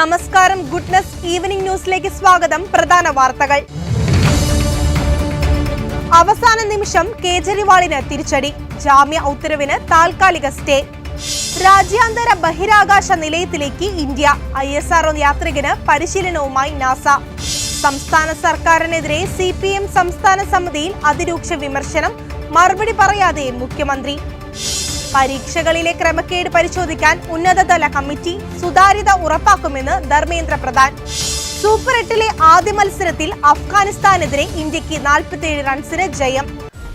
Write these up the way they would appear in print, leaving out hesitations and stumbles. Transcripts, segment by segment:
നമസ്കാരം, goodness evening ന്യൂസിലേക്ക് സ്വാഗതം. പ്രധാന വാർത്തകൾ. അവസാന നിമിഷം കേജ്രിവാളിന് തിരിച്ചടി. ജാമ്യ ഉത്തരവിന് താൽക്കാലിക സ്റ്റേ. രാജ്യാന്തര ബഹിരാകാശ നിലയത്തിലേക്ക് ഇന്ത്യ. ISRO യാത്രികന് പരിശീലനവുമായി നാസ. സംസ്ഥാന സർക്കാരിനെതിരെ CPM സംസ്ഥാന സമിതിയിൽ അതിരൂക്ഷ വിമർശനം. മറുപടി പറയാതെ മുഖ്യമന്ത്രി. പരീക്ഷകളിലെ ക്രമക്കേട് പരിശോധിക്കാൻ ഉന്നതതല കമ്മിറ്റി. സുതാര്യത ഉറപ്പാക്കുമെന്ന് ധർമ്മേന്ദ്ര പ്രധാൻ. സൂപ്പർ 8-ലെ ആദ്യ മത്സരത്തിൽ അഫ്ഗാനിസ്ഥാനെതിരെ ഇന്ത്യക്ക് 47 റൺസിന് ജയം.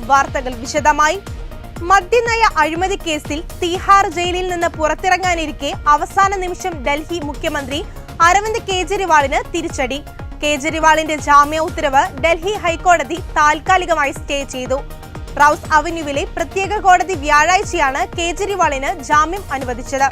വാർത്തകൾ വിശദമായി. മദ്യനയ അഴിമതി കേസിൽ തീഹാർ ജയിലിൽ നിന്ന് പുറത്തിറങ്ങാനിരിക്കെ അവസാന നിമിഷം ഡൽഹി മുഖ്യമന്ത്രി അരവിന്ദ് കേജ്രിവാളിന് തിരിച്ചടി. കേജ്രിവാളിന്റെ ജാമ്യ ഉത്തരവ് ഡൽഹി ഹൈക്കോടതി താൽക്കാലികമായി സ്റ്റേ ചെയ്തു. റൌസ് അവന്യൂവിലെ പ്രത്യേക കോടതി വ്യാഴാഴ്ചയാണ് കേജ്രിവാളിന് ജാമ്യം അനുവദിച്ചത്.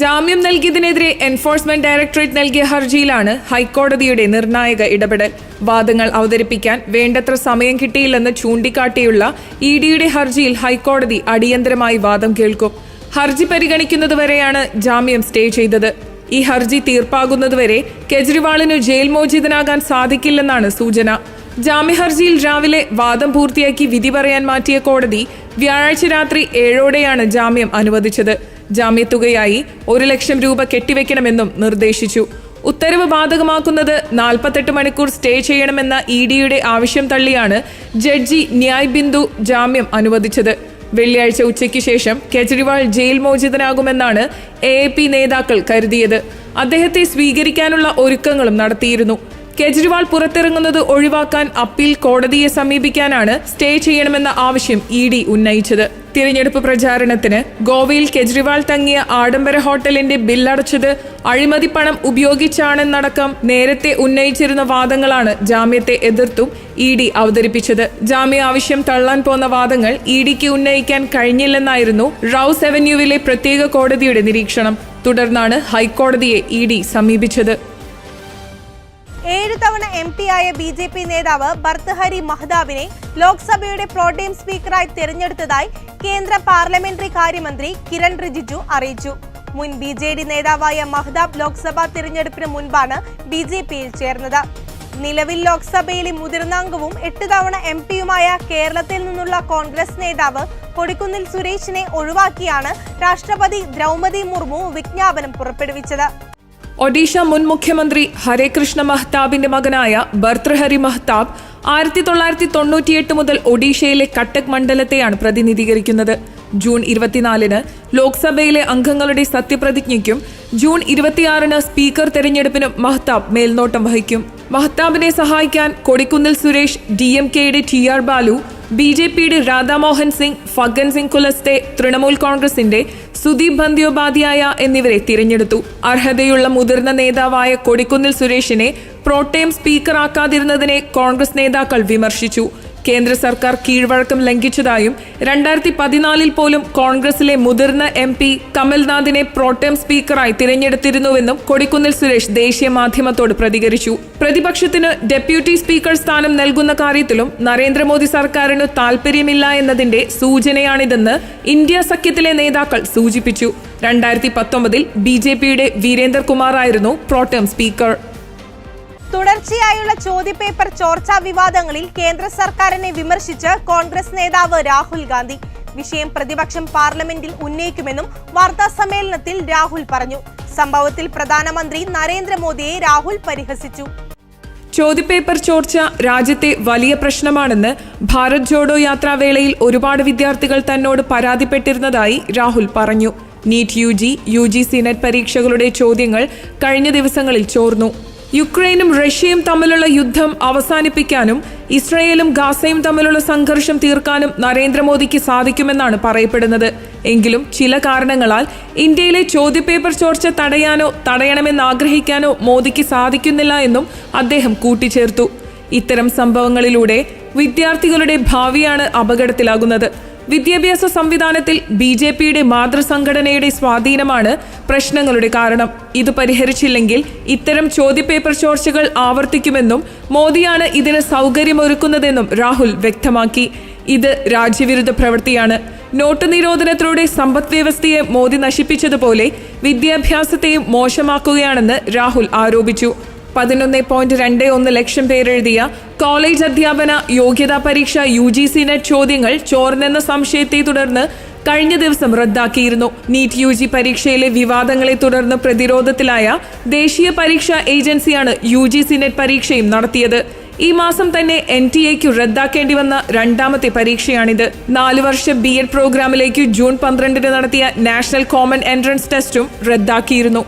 ജാമ്യം നൽകിയതിനെതിരെ എൻഫോഴ്സ്മെന്റ് ഡയറക്ടറേറ്റ് നൽകിയ ഹർജിയിലാണ് ഹൈക്കോടതിയുടെ നിർണായക ഇടപെടൽ. വാദങ്ങൾ അവതരിപ്പിക്കാൻ വേണ്ടത്ര സമയം കിട്ടിയില്ലെന്ന് ചൂണ്ടിക്കാട്ടിയുള്ള EDയുടെ ഹർജിയിൽ ഹൈക്കോടതി അടിയന്തരമായി വാദം കേൾക്കും. ഹർജി പരിഗണിക്കുന്നതുവരെയാണ് ജാമ്യം സ്റ്റേ ചെയ്തത്. ഈ ഹർജി തീർപ്പാകുന്നതുവരെ കേജ്രിവാളിന് ജയിൽ മോചിതനാകാൻ സാധിക്കില്ലെന്നാണ് സൂചന. ജാമ്യ ഹർജിയിൽ രാവിലെ വാദം പൂർത്തിയാക്കി വിധി പറയാൻ മാറ്റിയ കോടതി വ്യാഴാഴ്ച രാത്രി 7ഓടെയാണ് ജാമ്യം അനുവദിച്ചത്. ജാമ്യത്തുകയായി 1 ലക്ഷം രൂപ കെട്ടിവെക്കണമെന്നും നിർദ്ദേശിച്ചു. ഉത്തരവ് ബാധകമാക്കുന്നത് 48 മണിക്കൂർ സ്റ്റേ ചെയ്യണമെന്ന EDയുടെ ആവശ്യം തള്ളിയാണ് ജഡ്ജി ന്യായ് ബിന്ദു ജാമ്യം അനുവദിച്ചത്. വെള്ളിയാഴ്ച ഉച്ചയ്ക്ക് ശേഷം കേജ്രിവാൾ ജയിൽ മോചിതനാകുമെന്നാണ് AAP നേതാക്കൾ കരുതിയത്. അദ്ദേഹത്തെ സ്വീകരിക്കാനുള്ള ഒരുക്കങ്ങളും നടത്തിയിരുന്നു. കേജ്രിവാൾ പുറത്തിറങ്ങുന്നത് ഒഴിവാക്കാൻ അപ്പീൽ കോടതിയെ സമീപിക്കാനാണ് സ്റ്റേ ചെയ്യണമെന്ന ആവശ്യം ED ഉന്നയിച്ചത്. തിരഞ്ഞെടുപ്പ് പ്രചാരണത്തിന് ഗോവയിൽ കേജ്രിവാൾ തങ്ങിയ ആഡംബര ഹോട്ടലിന്റെ ബില്ലടച്ചത് അഴിമതി പണം ഉപയോഗിച്ചാണെന്നടക്കം നേരത്തെ ഉന്നയിച്ചിരുന്ന വാദങ്ങളാണ് ജാമ്യത്തെ എതിർത്തും ED അവതരിപ്പിച്ചത്. ജാമ്യ ആവശ്യം തള്ളാൻ പോന്ന വാദങ്ങൾ EDക്ക് ഉന്നയിക്കാൻ കഴിഞ്ഞില്ലെന്നായിരുന്നു റൌസ് അവന്യൂവിലെ പ്രത്യേക കോടതിയുടെ നിരീക്ഷണം. തുടർന്നാണ് ഹൈക്കോടതിയെ ED സമീപിച്ചത്. 7 തവണ MP ആയ BJP നേതാവ് ഭർത്തഹരി മഹ്താബിനെ ലോക്സഭയുടെ പ്രോടേം സ്പീക്കറായി തെരഞ്ഞെടുത്തതായി കേന്ദ്ര പാർലമെന്ററി കാര്യമന്ത്രി കിരൺ റിജിജു അറിയിച്ചു. മുൻ BJD നേതാവായ മഹ്താബ് ലോക്സഭാ തിരഞ്ഞെടുപ്പിന് മുൻപാണ് BJPയിൽ ചേർന്നത്. നിലവിൽ ലോക്സഭയിലെ മുതിർന്ന അംഗവും 8 തവണ MP-യുമായ കേരളത്തിൽ നിന്നുള്ള കോൺഗ്രസ് നേതാവ് കൊടിക്കുന്നിൽ സുരേഷിനെ ഒഴിവാക്കിയാണ് രാഷ്ട്രപതി ദ്രൗപദി മുർമു വിജ്ഞാപനം പുറപ്പെടുവിച്ചത്. ഒഡീഷ മുൻ മുഖ്യമന്ത്രി ഹരേകൃഷ്ണ മഹ്താബിന്റെ മകനായ ഭർത്തൃഹരി മഹ്താബ് 1998 മുതൽ ഒഡീഷയിലെ കട്ടക് മണ്ഡലത്തെയാണ് പ്രതിനിധീകരിക്കുന്നത്. ജൂൺ 24-ന് ലോക്സഭയിലെ അംഗങ്ങളുടെ സത്യപ്രതിജ്ഞയ്ക്കും ജൂൺ 26-ന് സ്പീക്കർ തെരഞ്ഞെടുപ്പിനും മഹ്താബ് മേൽനോട്ടം വഹിക്കും. മഹ്താബിനെ സഹായിക്കാൻ കൊടിക്കുന്നിൽ സുരേഷ്, DMKയുടെ TR ബാലു, BJPയുടെ രാധാമോഹൻ സിംഗ്, ഫഗ്ഗൻ സിംഗ് കുലസ്തെ, തൃണമൂൽ കോൺഗ്രസിന്റെ സുദീപ് ബന്ദ്യോപാധ്യായ എന്നിവരെ തിരഞ്ഞെടുത്തു. അർഹതയുള്ള മുതിർന്ന നേതാവായ കൊടിക്കുന്നിൽ സുരേഷിനെ പ്രോട്ടേം സ്പീക്കറാക്കാതിരുന്നതിനെ കോൺഗ്രസ് നേതാക്കൾ വിമർശിച്ചു. കേന്ദ്ര സർക്കാർ കീഴ്വഴക്കം ലംഘിച്ചതായും 2014-ൽ പോലും കോൺഗ്രസിലെ മുതിർന്ന MP കമൽനാഥിനെ പ്രോട്ടേം സ്പീക്കറായി തിരഞ്ഞെടുത്തിരുന്നുവെന്നും കൊടിക്കുന്നിൽ സുരേഷ് ദേശീയ മാധ്യമത്തോട് പ്രതികരിച്ചു. പ്രതിപക്ഷത്തിന് ഡെപ്യൂട്ടി സ്പീക്കർ സ്ഥാനം നൽകുന്ന കാര്യത്തിലും നരേന്ദ്രമോദി സർക്കാരിനു താൽപര്യമില്ല എന്നതിന്റെ സൂചനയാണിതെന്ന് ഇന്ത്യ സഖ്യത്തിലെ നേതാക്കൾ സൂചിപ്പിച്ചു. 2019-ൽ BJPയുടെ വീരേന്ദർ കുമാർ ആയിരുന്നു പ്രോട്ടേം സ്പീക്കർ. തുടർച്ചയായുള്ള ചോദ്യപേപ്പർ ചോർച്ചാ വിവാദങ്ങളിൽ കേന്ദ്ര സർക്കാരിനെ വിമർശിച്ച് കോൺഗ്രസ് നേതാവ് രാഹുൽ ഗാന്ധി. വിഷയം പ്രതിപക്ഷം പാർലമെന്റിൽ ഉന്നയിക്കുമെന്നും വാർത്താ സമ്മേളനത്തിൽ രാഹുൽ പറഞ്ഞു. സംഭവത്തിൽ പ്രധാനമന്ത്രി നരേന്ദ്രമോദിയെ രാഹുൽ പരിഹസിച്ചു. ചോദ്യപേപ്പർ ചോർച്ച രാജ്യത്തെ വലിയ പ്രശ്നമാണെന്ന് ഭാരത് ജോഡോ യാത്രാവേളയിൽ ഒരുപാട് വിദ്യാർത്ഥികൾ തന്നോട് പരാതിപ്പെട്ടിരുന്നതായി രാഹുൽ പറഞ്ഞു. നീറ്റ് UGC നെറ്റ് പരീക്ഷകളുടെ ചോദ്യങ്ങൾ കഴിഞ്ഞ ദിവസങ്ങളിൽ ചോർന്നു. യുക്രൈനും റഷ്യയും തമ്മിലുള്ള യുദ്ധം അവസാനിപ്പിക്കാനും ഇസ്രയേലും ഗാസയും തമ്മിലുള്ള സംഘർഷം തീർക്കാനും നരേന്ദ്രമോദിക്ക് സാധിക്കുമെന്നാണ് പറയപ്പെടുന്നത്. എങ്കിലും ചില കാരണങ്ങളാൽ ഇന്ത്യയിലെ ചോദ്യപേപ്പർ ചോർച്ച തടയണമെന്ന് ആഗ്രഹിക്കാനോ മോദിക്ക് സാധിക്കുന്നില്ല എന്നും അദ്ദേഹം കൂട്ടിച്ചേർത്തു. ഇത്തരം സംഭവങ്ങളിലൂടെ വിദ്യാർത്ഥികളുടെ ഭാവിയാണ് അപകടത്തിലാകുന്നത്. വിദ്യാഭ്യാസ സംവിധാനത്തിൽ BJPയുടെ മാതൃസംഘടനയുടെ സ്വാധീനമാണ് പ്രശ്നങ്ങളുടെ കാരണം. ഇത് പരിഹരിച്ചില്ലെങ്കിൽ ഇത്തരം ചോദ്യപേപ്പർ ചോർച്ചകൾ ആവർത്തിക്കുമെന്നും മോദിയാണ് ഇതിന് സൗകര്യമൊരുക്കുന്നതെന്നും രാഹുൽ വ്യക്തമാക്കി. ഇത് രാജ്യവിരുദ്ധ പ്രവൃത്തിയാണ്. നോട്ട് നിരോധനത്തിലൂടെ സമ്പദ് വ്യവസ്ഥയെ മോദി നശിപ്പിച്ചതുപോലെ വിദ്യാഭ്യാസത്തെയും മോശമാക്കുകയാണെന്ന് രാഹുൽ ആരോപിച്ചു. 11.21 ലക്ഷം പേരെഴുതിയ കോളേജ് അധ്യാപന യോഗ്യതാ പരീക്ഷ UGC നെറ്റ് ചോദ്യങ്ങൾ ചോർന്നെന്ന സംശയത്തെ തുടർന്ന് കഴിഞ്ഞ ദിവസം റദ്ദാക്കിയിരുന്നു. നീറ്റ് UG പരീക്ഷയിലെ വിവാദങ്ങളെ തുടർന്ന് പ്രതിരോധത്തിലായ ദേശീയ പരീക്ഷാ ഏജൻസിയാണ് UGC നെറ്റ് പരീക്ഷയും നടത്തിയത്. ഈ മാസം തന്നെ NTA റദ്ദാക്കേണ്ടി വന്ന രണ്ടാമത്തെ പരീക്ഷയാണിത്. 4 വർഷ B.Ed പ്രോഗ്രാമിലേക്ക് ജൂൺ 12 നടത്തിയ നാഷണൽ കോമൺ എൻട്രൻസ് ടെസ്റ്റും റദ്ദാക്കിയിരുന്നു.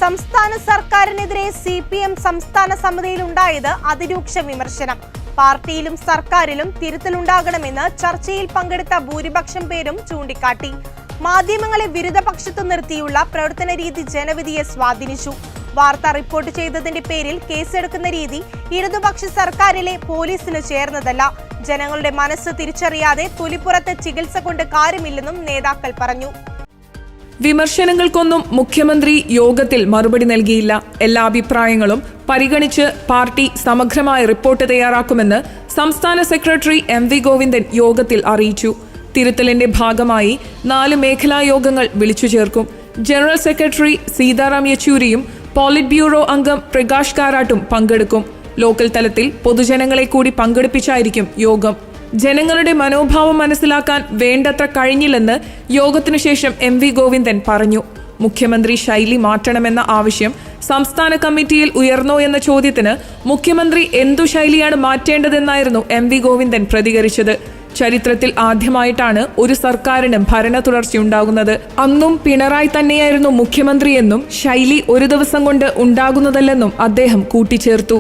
സംസ്ഥാന സർക്കാരിനെതിരെ CPM സംസ്ഥാന സമിതിയിൽ ഉണ്ടായത് അതിരൂക്ഷ വിമർശനം. പാർട്ടിയിലും സർക്കാരിലും തിരുത്തലുണ്ടാകണമെന്ന് ചർച്ചയിൽ പങ്കെടുത്ത ഭൂരിപക്ഷം പേരും ചൂണ്ടിക്കാട്ടി. മാധ്യമങ്ങളെ വിരുദ്ധപക്ഷത്തു നിർത്തിയുള്ള പ്രവർത്തന രീതി ജനവിധിയെ സ്വാധീനിച്ചു. വാർത്ത റിപ്പോർട്ട് ചെയ്തതിന്റെ പേരിൽ കേസെടുക്കുന്ന രീതി ഇടതുപക്ഷ സർക്കാരിലെ പോലീസിന് ചേർന്നതല്ല. ജനങ്ങളുടെ മനസ്സ് തിരിച്ചറിയാതെ തൊലിപ്പുറത്ത് ചികിത്സ കൊണ്ട് കാര്യമില്ലെന്നും നേതാക്കൾ പറഞ്ഞു. വിമർശനങ്ങൾക്കൊന്നും മുഖ്യമന്ത്രി യോഗത്തിൽ മറുപടി നൽകിയില്ല. എല്ലാ അഭിപ്രായങ്ങളും പരിഗണിച്ച് പാർട്ടി സമഗ്രമായ റിപ്പോർട്ട് തയ്യാറാക്കുമെന്ന് സംസ്ഥാന സെക്രട്ടറി MV ഗോവിന്ദൻ യോഗത്തിൽ അറിയിച്ചു. തിരുത്തലിന്റെ ഭാഗമായി 4 മേഖലാ യോഗങ്ങൾ വിളിച്ചു ചേർക്കും. ജനറൽ സെക്രട്ടറി സീതാറാം യെച്ചൂരിയും പോളിറ്റ് ബ്യൂറോ അംഗം പ്രകാശ് കാരാട്ടും പങ്കെടുക്കും. ലോക്കൽ തലത്തിൽ പൊതുജനങ്ങളെ കൂടി പങ്കെടുപ്പിച്ചായിരിക്കും യോഗം. ജനങ്ങളുടെ മനോഭാവം മനസ്സിലാക്കാൻ വേണ്ടത്ര കഴിഞ്ഞില്ലെന്ന് യോഗത്തിനു ശേഷം MV ഗോവിന്ദൻ പറഞ്ഞു. മുഖ്യമന്ത്രി ശൈലി മാറ്റണമെന്ന ആവശ്യം സംസ്ഥാന കമ്മിറ്റിയിൽ ഉയർന്നോ എന്ന ചോദ്യത്തിന് മുഖ്യമന്ത്രി എന്തു ശൈലിയാണ് മാറ്റേണ്ടതെന്നായിരുന്നു MV ഗോവിന്ദൻ പ്രതികരിച്ചത്. ചരിത്രത്തിൽ ആദ്യമായിട്ടാണ് ഒരു സർക്കാരിനും ഭരണ തുടർച്ചയുണ്ടാകുന്നത്. അന്നും പിണറായി തന്നെയായിരുന്നു മുഖ്യമന്ത്രിയെന്നും ശൈലി ഒരു ദിവസം കൊണ്ട് ഉണ്ടാകുന്നതല്ലെന്നും അദ്ദേഹം കൂട്ടിച്ചേർത്തു.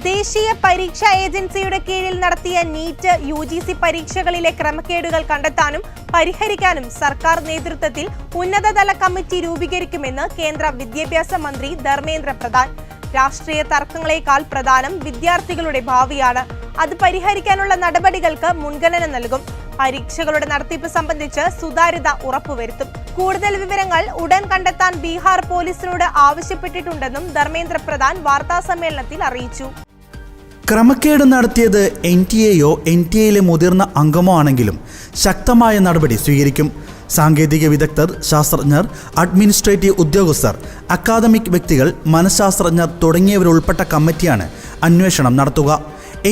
ദേശീയ പരീക്ഷാ ഏജൻസിയുടെ കീഴിൽ നടത്തിയ നീറ്റ് UGC പരീക്ഷകളിലെ ക്രമക്കേടുകൾ കണ്ടെത്താനും പരിഹരിക്കാനും സർക്കാർ നേതൃത്വത്തിൽ ഉന്നതതല കമ്മിറ്റി രൂപീകരിക്കുമെന്ന് കേന്ദ്ര വിദ്യാഭ്യാസ മന്ത്രി ധർമ്മേന്ദ്ര പ്രധാൻ. രാഷ്ട്രീയ തർക്കങ്ങളെക്കാൾ പ്രധാനം വിദ്യാർത്ഥികളുടെ ഭാവിയാണ്. അത് പരിഹരിക്കാനുള്ള നടപടികൾക്ക് മുൻഗണന നൽകും. പരീക്ഷകളുടെ നടത്തിപ്പ് സംബന്ധിച്ച് സുതാര്യത ഉറപ്പുവരുത്തും. കൂടുതൽ വിവരങ്ങൾ ഉടൻ കണ്ടെത്താൻ ബീഹാർ പോലീസിനോട് ആവശ്യപ്പെട്ടിട്ടുണ്ടെന്നും ധർമ്മേന്ദ്ര പ്രധാൻ വാർത്താസമ്മേളനത്തിൽ അറിയിച്ചു. ക്രമക്കേട് നടത്തിയത് NTA-യോ NTA-യിലെ മുതിർന്ന അംഗമോ ആണെങ്കിലും ശക്തമായ നടപടി സ്വീകരിക്കും. സാങ്കേതിക വിദഗ്ധർ, ശാസ്ത്രജ്ഞർ, അഡ്മിനിസ്ട്രേറ്റീവ് ഉദ്യോഗസ്ഥർ, അക്കാദമിക് വ്യക്തികൾ, മനഃശാസ്ത്രജ്ഞർ തുടങ്ങിയവരുൾപ്പെട്ട കമ്മിറ്റിയാണ് അന്വേഷണം നടത്തുക.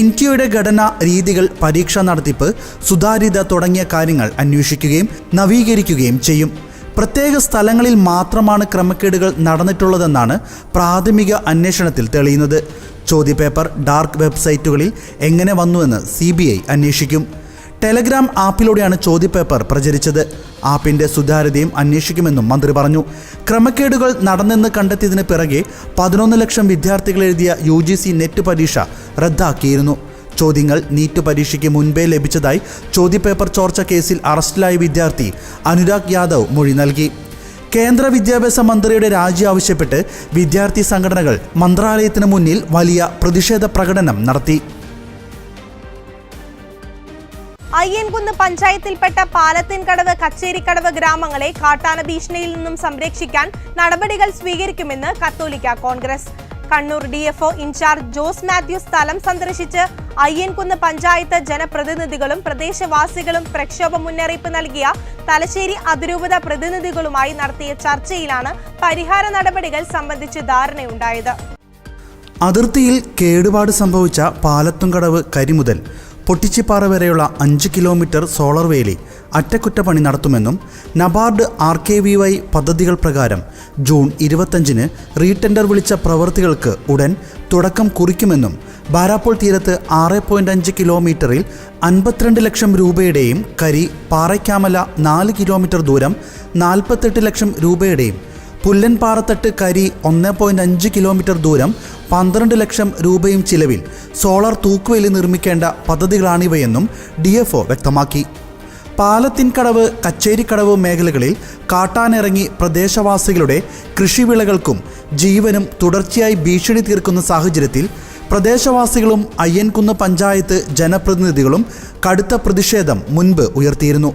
NTA-യുടെ ഘടന, രീതികൾ, പരീക്ഷാ നടത്തിപ്പ്, സുതാര്യത തുടങ്ങിയ കാര്യങ്ങൾ അന്വേഷിക്കുകയും നവീകരിക്കുകയും ചെയ്യും. പ്രത്യേക സ്ഥലങ്ങളിൽ മാത്രമാണ് ക്രമക്കേടുകൾ നടന്നിട്ടുള്ളതെന്നാണ് പ്രാഥമിക അന്വേഷണത്തിൽ തെളിയുന്നത്. ചോദ്യപേപ്പർ ഡാർക്ക് വെബ്സൈറ്റുകളിൽ എങ്ങനെ വന്നുവെന്ന് CBI അന്വേഷിക്കും. ടെലഗ്രാം ആപ്പിലൂടെയാണ് ചോദ്യപേപ്പർ പ്രചരിച്ചത്. ആപ്പിന്റെ സുതാര്യതയും അന്വേഷിക്കുമെന്നും മന്ത്രി പറഞ്ഞു. ക്രമക്കേടുകൾ നടന്നെന്ന് കണ്ടെത്തിയതിന് പിറകെ 11 ലക്ഷം വിദ്യാർത്ഥികൾ എഴുതിയ UGC നെറ്റ് പരീക്ഷ റദ്ദാക്കിയിരുന്നു. ചോദ്യങ്ങൾ നീറ്റ് പരീക്ഷയ്ക്ക് മുൻപേ ലഭിച്ചതായി ചോദ്യപേപ്പർ ചോർച്ച കേസിൽ അറസ്റ്റിലായ വിദ്യാർത്ഥി അനുരാഗ് യാദവ് മൊഴി നൽകി. കേന്ദ്ര വിദ്യാഭ്യാസ മന്ത്രിയുടെ രാജി ആവശ്യപ്പെട്ട് വിദ്യാർത്ഥി സംഘടനകൾ മന്ത്രാലയത്തിന് മുന്നിൽ വലിയ പ്രതിഷേധ പ്രകടനം നടത്തി. അയ്യൻകുന്ന് പഞ്ചായത്തിൽപ്പെട്ട പാലത്തിൻകടവ്, കച്ചേരിക്കടവ് ഗ്രാമങ്ങളെ കാട്ടാന ഭീഷണിയിൽ നിന്നും സംരക്ഷിക്കാൻ നടപടികൾ സ്വീകരിക്കുമെന്ന് കത്തോലിക്ക കോൺഗ്രസ്. കണ്ണൂർ DFO ഇൻചാർജ് ജോസ് മാത്യു സ്ഥലം സന്ദർശിച്ച് അയ്യൻകുന്ന് പഞ്ചായത്ത് ജനപ്രതിനിധികളും പ്രദേശവാസികളും പ്രക്ഷോഭ മുന്നറിയിപ്പ് നൽകിയ തലശ്ശേരി അതിരൂപത പ്രതിനിധികളുമായി നടത്തിയ ചർച്ചയിലാണ് പരിഹാര നടപടികൾ സംബന്ധിച്ച് ധാരണയുണ്ടായത്. അതിർത്തിയിൽ കേടുപാട് സംഭവിച്ച പാലത്തുംകടവ് കരിമുതൽ പൊട്ടിച്ചിപ്പാറ വരെയുള്ള 5 കിലോമീറ്റർ സോളർ വേലി അറ്റകുറ്റപ്പണി നടത്തുമെന്നും നബാർഡ് RKVY പദ്ധതികൾ പ്രകാരം ജൂൺ 25-ന് റീടെൻഡർ വിളിച്ച പ്രവൃത്തികൾക്ക് ഉടൻ തുടക്കം കുറിക്കുമെന്നും ബാരാപ്പോൾ തീരത്ത് 6.5 കിലോമീറ്ററിൽ 52 ലക്ഷം രൂപയുടെയും കരി പാറയ്ക്കാമല 4 കിലോമീറ്റർ ദൂരം 48 ലക്ഷം രൂപയുടെയും പുല്ലൻപാറത്തട്ട് കരി 1.5 കിലോമീറ്റർ ദൂരം 12 ലക്ഷം രൂപയും ചിലവിൽ സോളാർ തൂക്കുവേലി നിർമ്മിക്കേണ്ട പദ്ധതികളാണിവയെന്നും DFO വ്യക്തമാക്കി. പാലത്തിൻകടവ്, കച്ചേരിക്കടവ് മേഖലകളിൽ കാട്ടാനിറങ്ങി പ്രദേശവാസികളുടെ കൃഷിവിളകൾക്കും ജീവനും തുടർച്ചയായി ഭീഷണി തീർക്കുന്ന സാഹചര്യത്തിൽ പ്രദേശവാസികളും അയ്യൻകുന്ന് പഞ്ചായത്ത് ജനപ്രതിനിധികളും കടുത്ത പ്രതിഷേധം മുൻപ് ഉയർത്തിയിരുന്നു.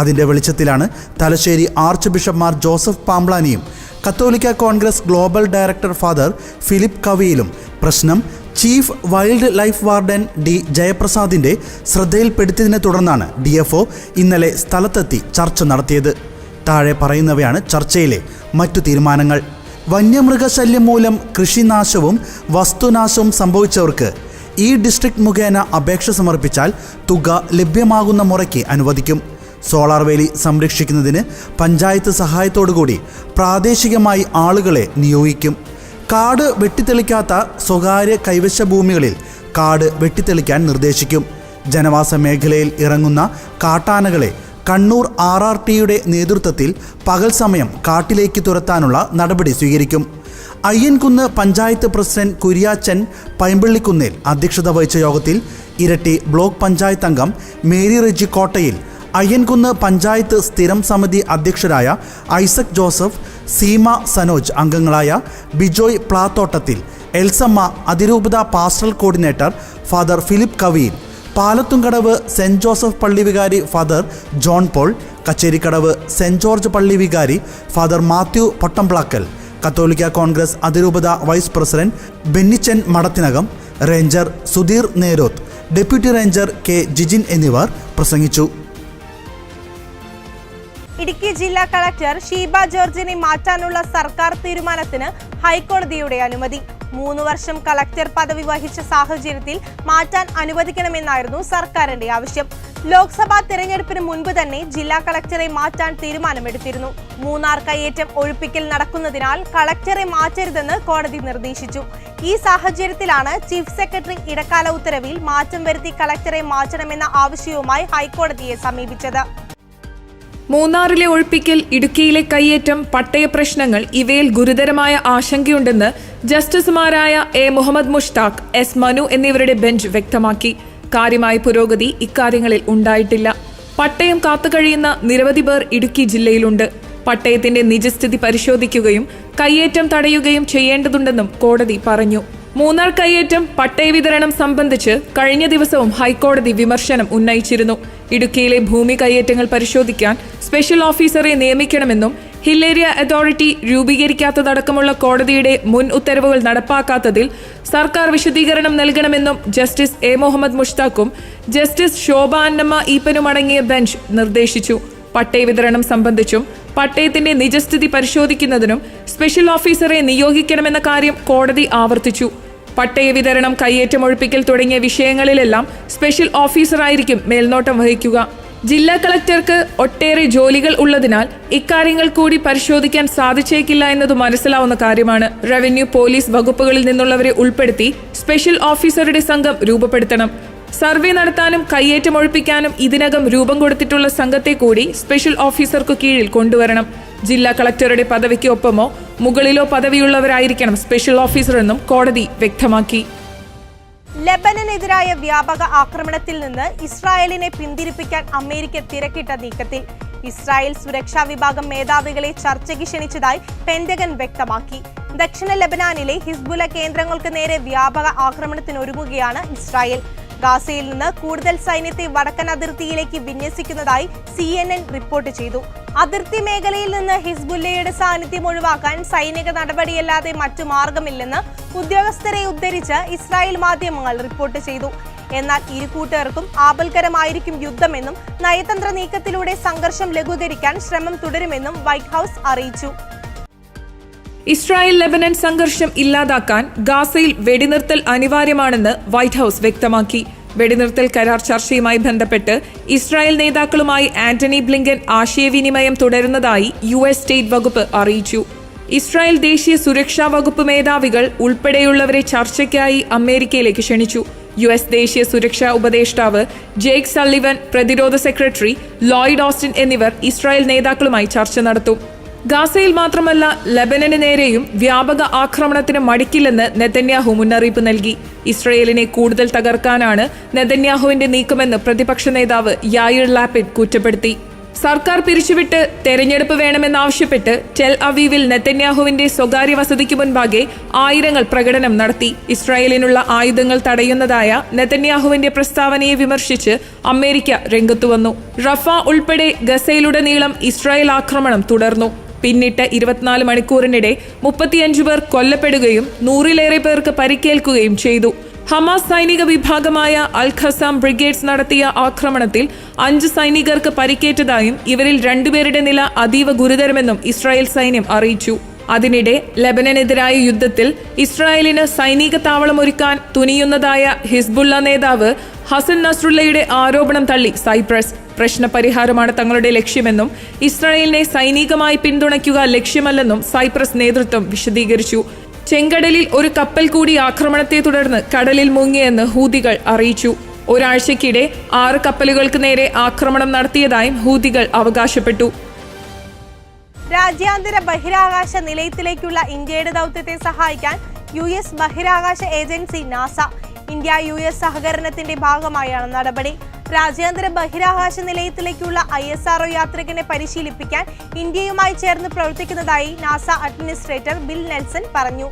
അതിൻ്റെ വെളിച്ചത്തിലാണ് Thalassery archbishop Mar Joseph പാംബ്ലാനിയും കത്തോലിക്ക Congress global director father Philip കവിയിലും പ്രശ്നം chief wildlife warden D ജയപ്രസാദിന്റെ ശ്രദ്ധയിൽപ്പെടുത്തിയതിനെ തുടർന്നാണ് DFO ഇന്നലെ സ്ഥലത്തെത്തി ചർച്ച നടത്തിയത്. താഴെ പറയുന്നവയാണ് ചർച്ചയിലെ മറ്റു തീരുമാനങ്ങൾ. വന്യമൃഗശല്യം മൂലം കൃഷിനാശവും വസ്തുനാശവും സംഭവിച്ചവർക്ക് ഈ ഡിസ്ട്രിക്ട് മുഖേന അപേക്ഷ സമർപ്പിച്ചാൽ തുക ലഭ്യമാകുന്ന മുറയ്ക്ക് അനുവദിക്കും. സോളാർ വേലി സംരക്ഷിക്കുന്നതിന് പഞ്ചായത്ത് സഹായത്തോടുകൂടി പ്രാദേശികമായി ആളുകളെ നിയോഗിക്കും. കാട് വെട്ടിത്തെളിക്കാത്ത സ്വകാര്യ കൈവശ ഭൂമികളിൽ കാട് വെട്ടിത്തെളിക്കാൻ നിർദ്ദേശിക്കും. ജനവാസ മേഖലയിൽ ഇറങ്ങുന്ന കാട്ടാനകളെ കണ്ണൂർ RRTയുടെ നേതൃത്വത്തിൽ പകൽ സമയം കാട്ടിലേക്ക് തുരത്താനുള്ള നടപടി സ്വീകരിക്കും. അയ്യൻകുന്ന് പഞ്ചായത്ത് പ്രസിഡന്റ് കുര്യാച്ചൻ പൈമ്പള്ളിക്കുന്നിൽ അധ്യക്ഷത വഹിച്ച യോഗത്തിൽ ഇരട്ടി ബ്ലോക്ക് പഞ്ചായത്ത് അംഗം മേരി റെജി കോട്ടയിൽ, അയ്യൻകുന്ന് പഞ്ചായത്ത് സ്ഥിരം സമിതി അധ്യക്ഷരായ ഐസക് ജോസഫ്, സീമ സനോജ് അംഗങ്ങളായ ബിജോയ് പ്ലാത്തോട്ടത്തിൽ, എൽസമ്മ, അതിരൂപത pastoral coordinator father Philip Kaveel, Palathumkadavu saint Joseph പള്ളി വികാരി father John Paul, Kacherikadavu saint George പള്ളി വികാരി ഫാദർ മാത്യു പൊട്ടംപ്ലാക്കൽ, കത്തോലിക്ക കോൺഗ്രസ് അതിരൂപത vice president Bennichan Madathinakam, ranger Sudheer Nerothu, deputy ranger K Jijin എന്നിവർ പ്രസംഗിച്ചു. ഇടുക്കി ജില്ലാ കളക്ടർ ഷീബ ജോർജിനെ മാറ്റാനുള്ള സർക്കാർ തീരുമാനത്തിന് ഹൈക്കോടതിയുടെ അനുമതി. 3 വർഷം കളക്ടർ പദവി വഹിച്ച സാഹചര്യത്തിൽ മാറ്റാൻ അനുവദിക്കണമെന്നായിരുന്നു സർക്കാരിന്റെ ആവശ്യം. ലോക്സഭാ തെരഞ്ഞെടുപ്പിന് മുൻപ് തന്നെ ജില്ലാ കളക്ടറെ മാറ്റാൻ തീരുമാനമെടുത്തിരുന്നു. മൂന്നാർ കയ്യേറ്റം ഒഴിപ്പിക്കൽ നടക്കുന്നതിനാൽ കളക്ടറെ മാറ്റരുതെന്ന് കോടതി നിർദ്ദേശിച്ചു. ഈ സാഹചര്യത്തിലാണ് ചീഫ് സെക്രട്ടറി ഇടക്കാല ഉത്തരവിൽ മാറ്റം വരുത്തി കളക്ടറെ മാറ്റണമെന്ന ആവശ്യവുമായി ഹൈക്കോടതിയെ സമീപിച്ചത്. മൂന്നാറിലെ ഒഴിപ്പിക്കൽ, ഇടുക്കിയിലെ കയ്യേറ്റം, പട്ടയ പ്രശ്നങ്ങൾ ഇവയിൽ ഗുരുതരമായ ആശങ്കയുണ്ടെന്ന് ജസ്റ്റിസുമാരായ A മുഹമ്മദ് മുഷ്താഖ്, S മനു എന്നിവരുടെ ബെഞ്ച് വ്യക്തമാക്കി. കാര്യമായ പുരോഗതി ഇക്കാര്യങ്ങളിൽ ഉണ്ടായിട്ടില്ല. പട്ടയം കാത്തുകഴിയുന്ന നിരവധി പേർ ഇടുക്കി ജില്ലയിലുണ്ട്. പട്ടയത്തിന്റെ നിജസ്ഥിതി പരിശോധിക്കുകയും കയ്യേറ്റം തടയുകയും ചെയ്യേണ്ടതുണ്ടെന്നും കോടതി പറഞ്ഞു. മൂന്നാർ കയ്യേറ്റം, പട്ടയ വിതരണം സംബന്ധിച്ച് കഴിഞ്ഞ ദിവസവും ഹൈക്കോടതി വിമർശനം ഉന്നയിച്ചിരുന്നു. ഇടുക്കിയിലെ ഭൂമി കയ്യേറ്റങ്ങൾ പരിശോധിക്കാൻ സ്പെഷ്യൽ ഓഫീസറെ നിയമിക്കണമെന്നും ഹിൽ ഏരിയ അതോറിറ്റി രൂപീകരിക്കാത്തതടക്കമുള്ള കോടതിയുടെ മുൻ ഉത്തരവുകൾ നടപ്പാക്കാത്തതിൽ സർക്കാർ വിശദീകരണം നൽകണമെന്നും ജസ്റ്റിസ് A മുഹമ്മദ് മുഷ്താഖും ജസ്റ്റിസ് ശോഭ അന്നമ്മ ഈപ്പനും അടങ്ങിയ ബെഞ്ച് നിർദ്ദേശിച്ചു. പട്ടയ വിതരണം സംബന്ധിച്ചും പട്ടയത്തിന്റെ നിജസ്ഥിതി പരിശോധിക്കുന്നതിനും സ്പെഷ്യൽ ഓഫീസറെ നിയോഗിക്കണമെന്ന കാര്യം കോടതി ആവർത്തിച്ചു. പട്ടയ വിതരണം, കയ്യേറ്റം ഒഴിപ്പിക്കൽ തുടങ്ങിയ വിഷയങ്ങളിലെല്ലാം സ്പെഷ്യൽ ഓഫീസറായിരിക്കും മേൽനോട്ടം വഹിക്കുക. ജില്ലാ കളക്ടർക്ക് ഒട്ടേറെ ജോലികൾ ഉള്ളതിനാൽ ഇക്കാര്യങ്ങൾ കൂടി പരിശോധിക്കാൻ സാധിച്ചേക്കില്ല എന്നത് മനസ്സിലാവുന്ന കാര്യമാണ്. റവന്യൂ, പോലീസ് വകുപ്പുകളിൽ നിന്നുള്ളവരെ ഉൾപ്പെടുത്തി സ്പെഷ്യൽ ഓഫീസറുടെ സംഘം രൂപപ്പെടുത്തണം. സർവേ നടത്താനും കയ്യേറ്റം ഒഴിപ്പിക്കാനും ഇതിനകം രൂപം കൊടുത്തിട്ടുള്ള സംഘത്തെ കൂടി സ്പെഷ്യൽ ഓഫീസർക്ക് കീഴിൽ കൊണ്ടുവരണം. ജില്ലാ കളക്ടറുടെ പദവിക്ക് ഒപ്പമോ മുകളിലോ പദവിയുള്ളവരായിരിക്കണം സ്പെഷ്യൽ ഓഫീസറെന്നും കോടതി വ്യക്തമാക്കി. ലെബനനെതിരായ വ്യാപക ആക്രമണത്തിൽ നിന്ന് ഇസ്രായേലിനെ പിന്തിരിപ്പിക്കാൻ അമേരിക്ക തിരക്കിട്ട നീക്കത്തിൽ ഇസ്രായേൽ സുരക്ഷാ വിഭാഗം മേധാവികളെ ചർച്ചയ്ക്ക് ക്ഷണിച്ചതായി പെന്റഗൺ വ്യക്തമാക്കി. ദക്ഷിണ ലെബനാനിലെ ഹിസ്ബുല കേന്ദ്രങ്ങൾക്ക് നേരെ വ്യാപക ആക്രമണത്തിനൊരുങ്ങുകയാണ് ഇസ്രായേൽ. ഗാസയിൽ നിന്ന് കൂടുതൽ സൈന്യത്തെ വടക്കൻ അതിർത്തിയിലേക്ക് വിന്യസിക്കുന്നതായി CNN റിപ്പോർട്ട് ചെയ്തു. അതിർത്തി മേഖലയിൽ നിന്ന് ഹിസ്ബുല്ലയുടെ സാന്നിധ്യം ഒഴിവാക്കാൻ സൈനിക നടപടിയല്ലാതെ മറ്റു മാർഗമില്ലെന്ന് ഉദ്യോഗസ്ഥരെ ഉദ്ധരിച്ച് ഇസ്രായേൽ മാധ്യമങ്ങൾ റിപ്പോർട്ട് ചെയ്തു. എന്നാൽ ഇരു കൂട്ടർക്കും ആപൽക്കരമായിരിക്കും യുദ്ധമെന്നും നയതന്ത്ര നീക്കത്തിലൂടെ സംഘർഷം ലഘൂകരിക്കാൻ ശ്രമം തുടരുമെന്നും വൈറ്റ് ഹൌസ് അറിയിച്ചു. ഇസ്രായേൽ ലെബനൻ സംഘർഷം ഇല്ലാതാക്കാൻ ഗാസയിൽ വെടിനിർത്തൽ അനിവാര്യമാണെന്ന് വൈറ്റ് ഹൌസ് വ്യക്തമാക്കി. വെടിനിർത്തൽ കരാർ ചർച്ചയുമായി ബന്ധപ്പെട്ട് ഇസ്രായേൽ നേതാക്കളുമായി ആന്റണി ബ്ലിങ്കൻ ആശയവിനിമയം തുടരുന്നതായി US സ്റ്റേറ്റ് വകുപ്പ് അറിയിച്ചു. ഇസ്രായേൽ ദേശീയ സുരക്ഷാ വകുപ്പ് മേധാവികൾ ഉൾപ്പെടെയുള്ളവരെ ചർച്ചയ്ക്കായി അമേരിക്കയിലേക്ക് ക്ഷണിച്ചു. US ദേശീയ സുരക്ഷാ ഉപദേഷ്ടാവ് ജേക്ക് സള്ളിവൻ, പ്രതിരോധ സെക്രട്ടറി ലോയിഡ് ഓസ്റ്റിൻ എന്നിവർ ഇസ്രായേൽ നേതാക്കളുമായി ചർച്ച നടത്തും. ഗാസയിൽ മാത്രമല്ല ലെബനന് നേരെയും വ്യാപക ആക്രമണത്തിന് മടിക്കില്ലെന്ന് നെതന്യാഹു മുന്നറിയിപ്പ് നൽകി. ഇസ്രയേലിനെ കൂടുതൽ തകർക്കാനാണ് നെതന്യാഹുവിന്റെ നീക്കമെന്ന് പ്രതിപക്ഷ നേതാവ് യായിർ ലാപിഡ് കുറ്റപ്പെടുത്തി. സർക്കാർ പിരിച്ചുവിട്ട് തെരഞ്ഞെടുപ്പ് വേണമെന്നാവശ്യപ്പെട്ട് ടെൽ അവീവിൽ നെതന്യാഹുവിന്റെ സ്വകാര്യ വസതിക്ക് മുൻപാകെ ആയിരങ്ങൾ പ്രകടനം നടത്തി. ഇസ്രായേലിനുള്ള ആയുധങ്ങൾ തടയുന്നതായ നെതന്യാഹുവിന്റെ പ്രസ്താവനയെ വിമർശിച്ച് അമേരിക്ക രംഗത്തുവന്നു. റഫ ഉൾപ്പെടെ ഗസയിലുടനീളം ഇസ്രായേൽ ആക്രമണം തുടർന്നു. പിന്നിട്ട 24 മണിക്കൂറിനിടെ 35 പേർ കൊല്ലപ്പെടുകയും 100-ലേറെ പേർക്ക് പരിക്കേൽക്കുകയും ചെയ്തു. ഹമാസ് സൈനിക വിഭാഗമായ അൽ ഖസാം ബ്രിഗേഡ്സ് നടത്തിയ ആക്രമണത്തിൽ 5 സൈനികർക്ക് പരിക്കേറ്റതായും ഇവരിൽ 2 പേരുടെ നില അതീവ ഗുരുതരമെന്നും ഇസ്രായേൽ സൈന്യം അറിയിച്ചു. അതിനിടെ ലെബനനെതിരായ യുദ്ധത്തിൽ ഇസ്രായേലിന് സൈനിക താവളമൊരുക്കാൻ തുനിയുന്നതായ ഹിസ്ബുള്ള നേതാവ് ഹസൻ നസ്രുള്ളയുടെ ആരോപണം തള്ളി സൈപ്രസ്. പ്രശ്നപരിഹാരമാണ് തങ്ങളുടെ ലക്ഷ്യമെന്നും ഇസ്രായേലിനെ സൈനികമായി പിന്തുണയ്ക്കുക ലക്ഷ്യമല്ലെന്നും സൈപ്രസ് നേതൃത്വം വിശദീകരിച്ചു. ചെങ്കടലിൽ ഒരു കപ്പൽ കൂടി ആക്രമണത്തെ തുടർന്ന് കടലിൽ മുങ്ങിയെന്ന് ഹൂതികൾ അറിയിച്ചു. ഒരാഴ്ചക്കിടെ 6 കപ്പലുകൾക്ക് നേരെ ആക്രമണം നടത്തിയതായും ഹൂതികൾ അവകാശപ്പെട്ടു. രാജ്യാന്തര ബഹിരാകാശ നിലയത്തിലേക്കുള്ള ഇന്ത്യയുടെ ദൗത്യത്തെ സഹായിക്കാൻ US ബഹിരാകാശ ഏജൻസി നാസ. ഇന്ത്യ-US സഹകരണത്തിന്റെ ഭാഗമായാണ് നടപടി. രാജ്യാന്തര ബഹിരാകാശ നിലയത്തിലേക്കുള്ള ISRO യാത്രികനെ പരിശീലിപ്പിക്കാൻ ഇന്ത്യയുമായി ചേർന്ന് പ്രവർത്തിക്കുന്നതായി നാസ അഡ്മിനിസ്ട്രേറ്റർ ബിൽ നെൽസൺ പറഞ്ഞു.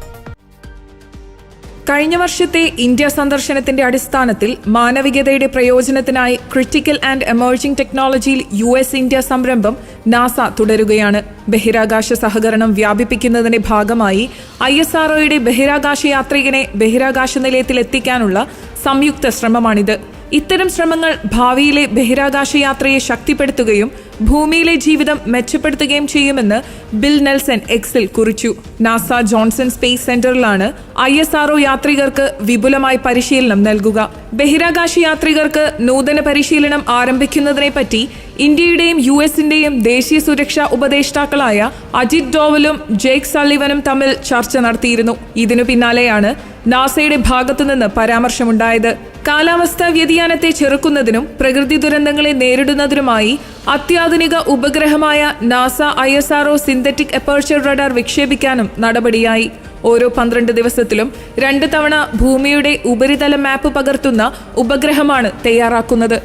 കഴിഞ്ഞ വർഷത്തെ ഇന്ത്യ സന്ദർശനത്തിന്റെ അടിസ്ഥാനത്തിൽ മാനവികതയുടെ പ്രയോജനത്തിനായി ക്രിട്ടിക്കൽ ആൻഡ് എമർജിംഗ് ടെക്നോളജിയിൽ US ഇന്ത്യ സംരംഭം നാസ തുടരുകയാണ്. ബഹിരാകാശ സഹകരണം വ്യാപിപ്പിക്കുന്നതിന്റെ ഭാഗമായി ISROയുടെ ബഹിരാകാശ യാത്രികനെ ബഹിരാകാശ നിലയത്തിൽ എത്തിക്കാനുള്ള സംയുക്ത ശ്രമമാണിത്. ഇത്തരം ശ്രമങ്ങൾ ഭാവിയിലെ ബഹിരാകാശ യാത്രയെ ശക്തിപ്പെടുത്തുകയും ഭൂമിയിലെ ജീവിതം മെച്ചപ്പെടുത്തുകയും ചെയ്യുമെന്ന് ബിൽ നെൽസൺ എക്സിൽ കുറിച്ചു. നാസ ജോൺസൺ സ്പേസ് സെന്ററിലാണ് ISRO യാത്രികർക്ക് വിപുലമായി പരിശീലനം നൽകുക. ബഹിരാകാശ യാത്രികർക്ക് നൂതന പരിശീലനം ആരംഭിക്കുന്നതിനെപ്പറ്റി ഇന്ത്യയുടെയും US-ന്റെയും ദേശീയ സുരക്ഷാ ഉപദേഷ്ടാക്കളായ അജിത് ഡോവലും ജേക്ക് സള്ളിവനും തമ്മിൽ ചർച്ച നടത്തിയിരുന്നു. ഇതിനു പിന്നാലെയാണ് നാസയുടെ ഭാഗത്തുനിന്ന് പരാമർശമുണ്ടായത്. കാലാവസ്ഥാ വ്യതിയാനത്തെ ചെറുക്കുന്നതിനും പ്രകൃതി ദുരന്തങ്ങളെ നേരിടുന്നതിനുമായി അത്യാധുനിക ഉപഗ്രഹമായ NASA ISRO synthetic aperture radar വിക്ഷേപിക്കാനും നടപടിയായി. ഓരോ 12 ദിവസത്തിലും 2 തവണ ഭൂമിയുടെ ഉപരിതല മാപ്പ് പകർത്തുന്ന ഉപഗ്രഹമാണ് തയ്യാറാക്കുന്നത്.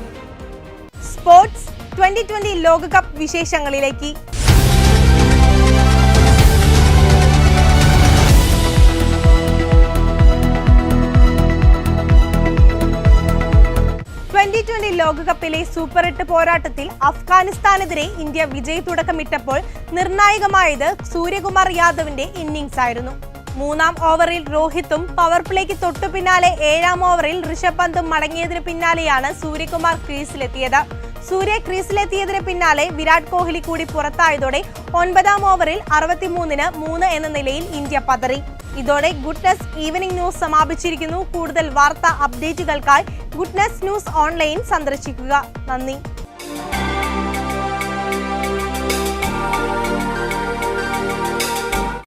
സ്പോർട്സ് 2020 ലോകകപ്പ് വിശേഷങ്ങളിലേക്ക്. ലോകകപ്പിലെ സൂപ്പർ 8 പോരാട്ടത്തിൽ അഫ്ഗാനിസ്ഥാനെതിരെ ഇന്ത്യ വിജയ തുടക്കമിട്ടപ്പോൾ നിർണായകമായത് സൂര്യകുമാർ യാദവിന്റെ ഇന്നിംഗ്സ് ആയിരുന്നു. 3-ാം ഓവറിൽ രോഹിത്തും പവർ പ്ലേക്ക് തൊട്ടു പിന്നാലെ 7-ാം ഓവറിൽ ഋഷഭ് പന്തും മടങ്ങിയതിനു പിന്നാലെയാണ് സൂര്യകുമാർ ക്രീസിലെത്തിയത്. സൂര്യ ക്രീസിലെത്തിയതിന് പിന്നാലെ വിരാട് കോഹ്ലി കൂടി പുറത്തായതോടെ 9-ാം ഓവറിൽ 63-ന് 3 എന്ന നിലയിൽ ഇന്ത്യ പതറി. ഇതോടെ ഗുഡ്നസ് ഈവനിംഗ് ന്യൂസ് സമാപിച്ചിരിക്കുന്നു. കൂടുതൽ വാർത്താ അപ്ഡേറ്റുകൾക്കായി ഗുഡ്നസ് ന്യൂസ് ഓൺലൈൻ സന്ദർശിക്കുക. നന്ദി.